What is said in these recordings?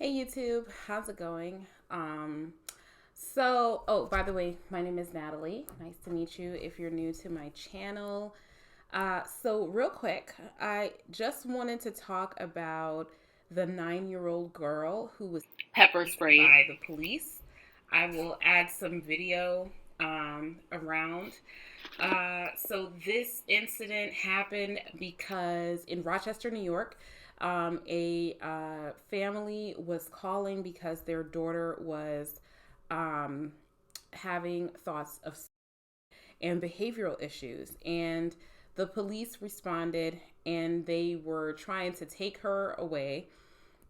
Hey YouTube, how's it going? By the way, my name is Natalie. Nice to meet you if you're new to my channel. Real quick, I just wanted to talk about the 9-year-old girl who was Pepper spray. by the police. I will add some video around. This incident happened because in Rochester, New York, a family was calling because their daughter was um, having thoughts of and behavioral issues. And the police responded and they were trying to take her away.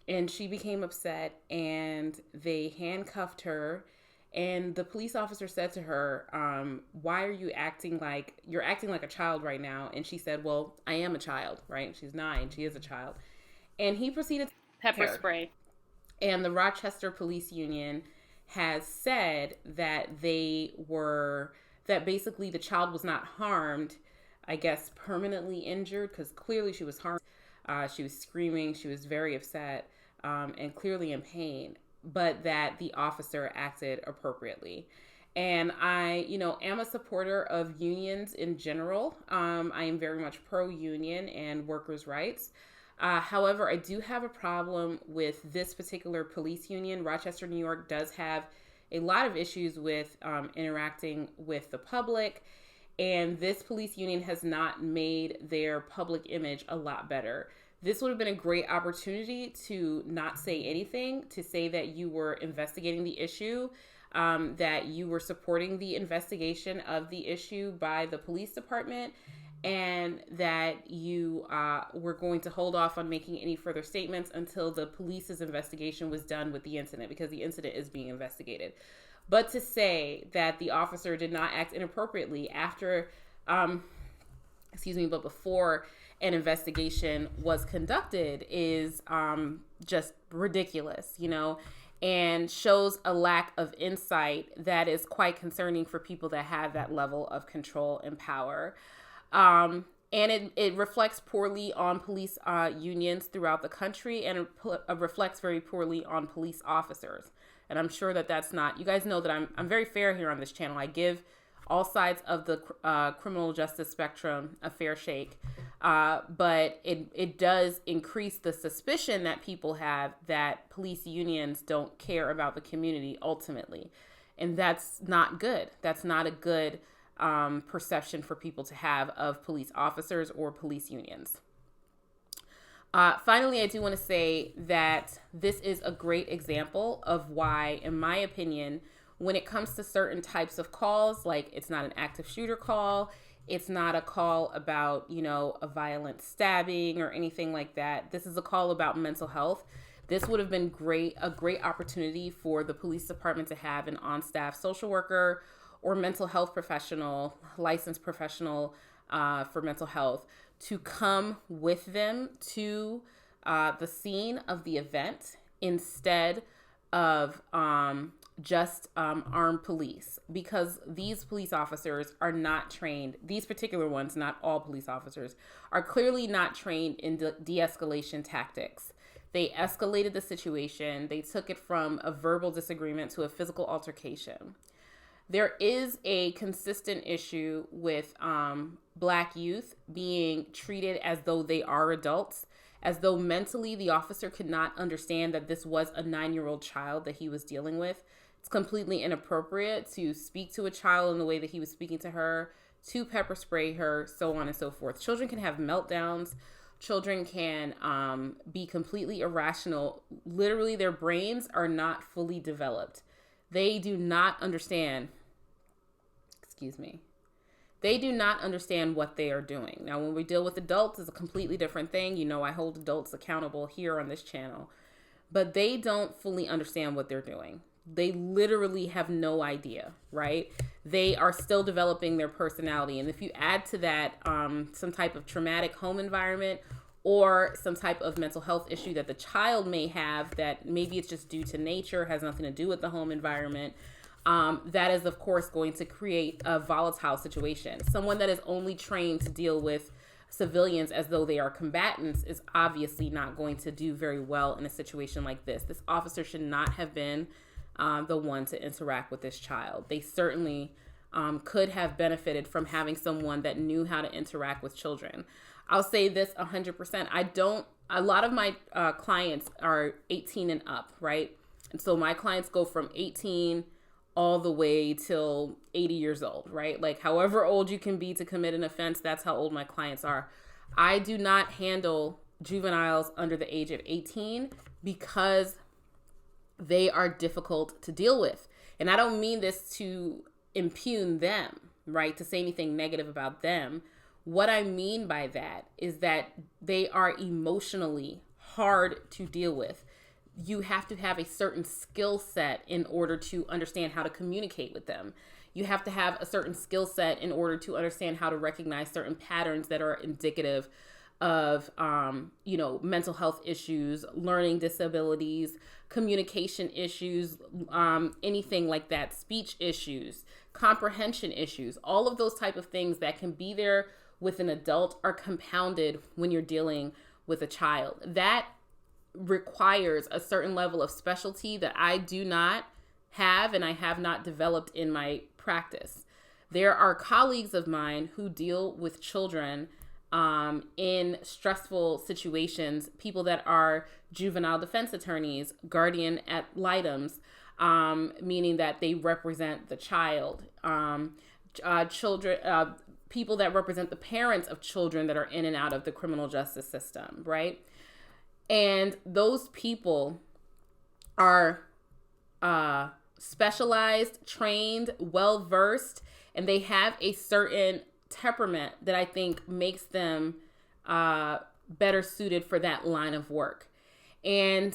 And she became upset and they handcuffed her. And the police officer said to her, "Why are you acting like you're acting like a child right now?" And she said, "Well, I am a child, right? She's 9. She is a child." And he proceeded to Pepper her. spray. And the Rochester Police Union has said that basically the child was not harmed, I guess permanently injured, because clearly she was harmed. She was screaming, she was very upset, and clearly in pain, but that the officer acted appropriately. And I, am a supporter of unions in general. I am very much pro union and workers' rights. However, I do have a problem with this particular police union. Rochester, New York does have a lot of issues with interacting with the public, and this police union has not made their public image a lot better. This would have been a great opportunity to not say anything, to say that you were investigating the issue, that you were supporting the investigation of the issue by the police department, and that you were going to hold off on making any further statements until the police's investigation was done with the incident, because the incident is being investigated. But to say that the officer did not act inappropriately after, but before an investigation was conducted is just ridiculous, and shows a lack of insight that is quite concerning for people that have that level of control and power. And it reflects poorly on police unions throughout the country, and it reflects very poorly on police officers. And I'm sure that that's not, you guys know that I'm very fair here on this channel. I give all sides of the criminal justice spectrum a fair shake. But it does increase the suspicion that people have that police unions don't care about the community ultimately. And that's not good. That's not a good perception for people to have of police officers or police unions. Finally, I do want to say that this is a great example of why, in my opinion, when it comes to certain types of calls, like it's not an active shooter call, it's not a call about, a violent stabbing or anything like that. This is a call about mental health. This would have been a great opportunity for the police department to have an on-staff social worker or mental health professional, licensed professional for mental health, to come with them to the scene of the event instead of just armed police, because these police officers are not trained. These particular ones, not all police officers, are clearly not trained in de-escalation tactics. They escalated the situation. They took it from a verbal disagreement to a physical altercation. There is a consistent issue with Black youth being treated as though they are adults, as though mentally the officer could not understand that this was a 9-year-old child that he was dealing with. It's completely inappropriate to speak to a child in the way that he was speaking to her, to pepper spray her, so on and so forth. Children can have meltdowns. Children can be completely irrational. Literally, their brains are not fully developed. They do not understand. Excuse me. They do not understand what they are doing. Now, when we deal with adults, it's a completely different thing. I hold adults accountable here on this channel. But they don't fully understand what they're doing. They literally have no idea, right? They are still developing their personality. And if you add to that some type of traumatic home environment or some type of mental health issue that the child may have, that maybe it's just due to nature, has nothing to do with the home environment, that is, of course, going to create a volatile situation. Someone that is only trained to deal with civilians as though they are combatants is obviously not going to do very well in a situation like this. This officer should not have been the one to interact with this child. They certainly could have benefited from having someone that knew how to interact with children. I'll say this 100%. A lot of my clients are 18 and up, right? And so my clients go from 18 all the way till 80 years old, right? Like however old you can be to commit an offense, that's how old my clients are. I do not handle juveniles under the age of 18 because they are difficult to deal with. And I don't mean this to impugn them, right? To say anything negative about them. What I mean by that is that they are emotionally hard to deal with. You have to have a certain skill set in order to understand how to communicate with them. You have to have a certain skill set in order to understand how to recognize certain patterns that are indicative of, mental health issues, learning disabilities, communication issues, anything like that, speech issues, comprehension issues, all of those type of things that can be there with an adult are compounded when you're dealing with a child. That requires a certain level of specialty that I do not have and I have not developed in my practice. There are colleagues of mine who deal with children in stressful situations, people that are juvenile defense attorneys, guardian ad litems, meaning that they represent the child, children, people that represent the parents of children that are in and out of the criminal justice system, right? And those people are specialized, trained, well-versed, and they have a certain temperament that I think makes them better suited for that line of work. And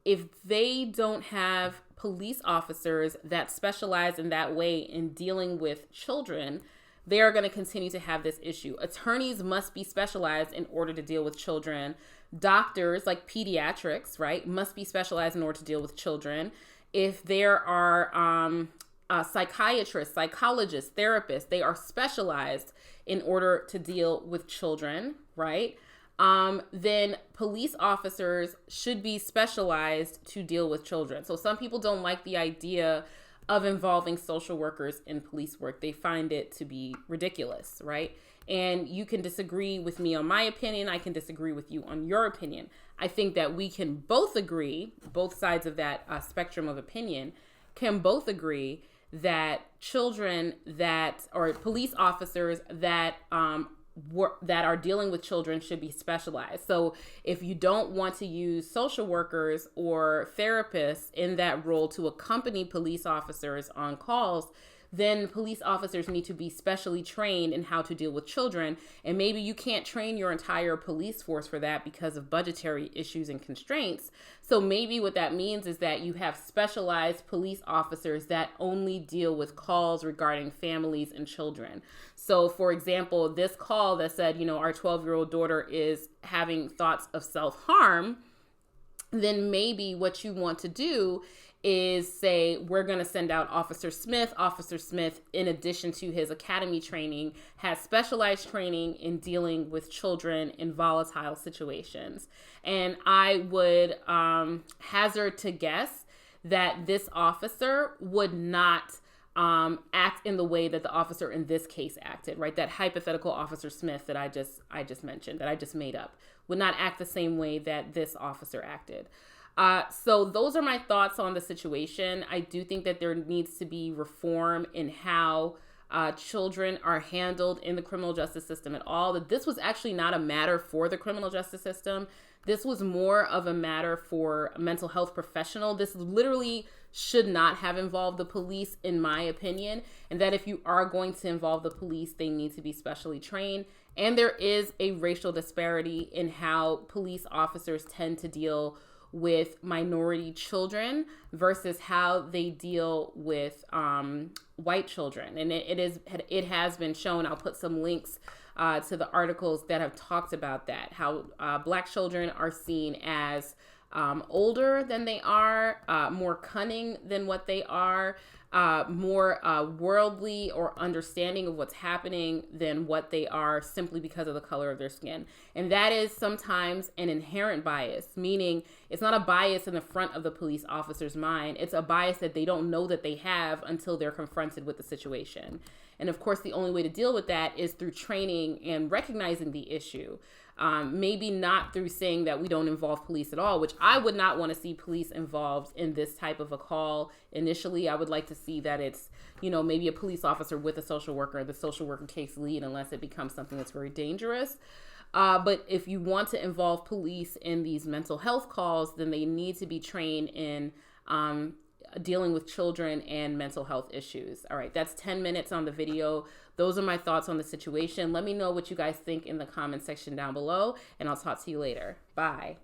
if they don't have police officers that specialize in that way in dealing with children, they are going to continue to have this issue. Attorneys must be specialized in order to deal with children. Doctors, like pediatrics, right, must be specialized in order to deal with children. If there are psychiatrists, psychologists, therapists, they are specialized in order to deal with children, right? Then police officers should be specialized to deal with children. So some people don't like the idea of involving social workers in police work. They find it to be ridiculous, right? And you can disagree with me on my opinion. I can disagree with you on your opinion. I think that we can both agree, both sides of that spectrum of opinion can both agree that children that, or police officers that that are dealing with children should be specialized. So if you don't want to use social workers or therapists in that role to accompany police officers on calls, then police officers need to be specially trained in how to deal with children. And maybe you can't train your entire police force for that because of budgetary issues and constraints. So maybe what that means is that you have specialized police officers that only deal with calls regarding families and children. So for example, this call that said, our 12-year-old daughter is having thoughts of self-harm, then maybe what you want to do is say, we're going to send out Officer Smith. Officer Smith, in addition to his academy training, has specialized training in dealing with children in volatile situations. And I would hazard to guess that this officer would not act in the way that the officer in this case acted, right? That hypothetical Officer Smith that I just mentioned, that I just made up, would not act the same way that this officer acted. So those are my thoughts on the situation. I do think that there needs to be reform in how children are handled in the criminal justice system at all. That this was actually not a matter for the criminal justice system. This was more of a matter for a mental health professional. This literally should not have involved the police, in my opinion. And that if you are going to involve the police, they need to be specially trained. And there is a racial disparity in how police officers tend to deal with minority children versus how they deal with white children. And it has been shown. I'll put some links to the articles that have talked about that, how Black children are seen as older than they are, more cunning than what they are, more worldly or understanding of what's happening than what they are simply because of the color of their skin. And that is sometimes an inherent bias, meaning it's not a bias in the front of the police officer's mind. It's a bias that they don't know that they have until they're confronted with the situation. And of course, the only way to deal with that is through training and recognizing the issue. Maybe not through saying that we don't involve police at all, which I would not want to see police involved in this type of a call. Initially, I would like to see that it's, maybe a police officer with a social worker, the social worker takes lead unless it becomes something that's very dangerous. But if you want to involve police in these mental health calls, then they need to be trained in dealing with children and mental health issues. All right, that's 10 minutes on the video. Those are my thoughts on the situation. Let me know what you guys think in the comment section down below, and I'll talk to you later. Bye.